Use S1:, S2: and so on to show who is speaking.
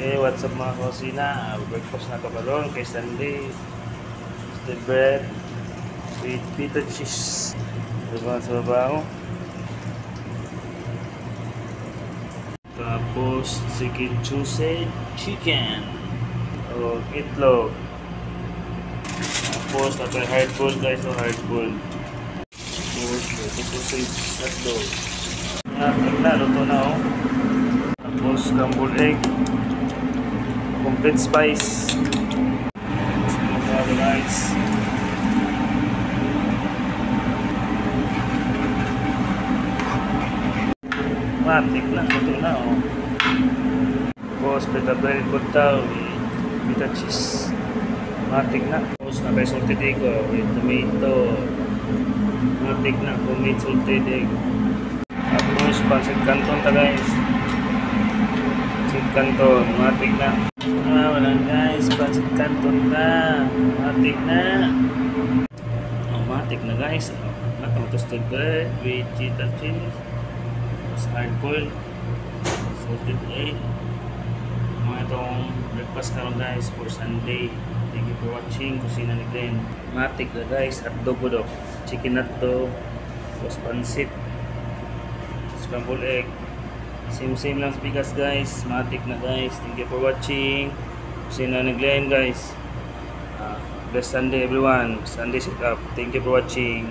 S1: Okay, what's up mga kusina? Breakfast na kabalon kay Sunday. Toasted bread with pita cheese. Diba sa babaw? Tapos chicken sausage chicken. O itlog. Tapos natin hard boiled guys, o hard boiled. Tapos ito sausage hotdog. Luto na o. Tapos scrambled egg. Complete spice. Guys. Matik lang ito na oh. Tapos pita bread ko tao pita cheese. Matik na. Tapos na kay salted egg with tomato. Matik na homemade salted egg. Tapos pancit canton ta guys. Pancit canton, matik na. Wala guys, pancit canton na. Matik na. Oh, matik na guys. Toasted bread with cheddar cheese. Hard boiled salted egg. Mga itong breakfast karon guys for Sunday. Thank you for watching Kusina ni Glenn. Matik na guys, hotdog ko do. Chicken hotdog, tapos pancit, scrambled egg. Same lang sa bigas guys. Matik na guys. Thank you for watching Kusina ni Glenn guys. Blessed Sunday everyone. Sunday sit up. Thank you for watching.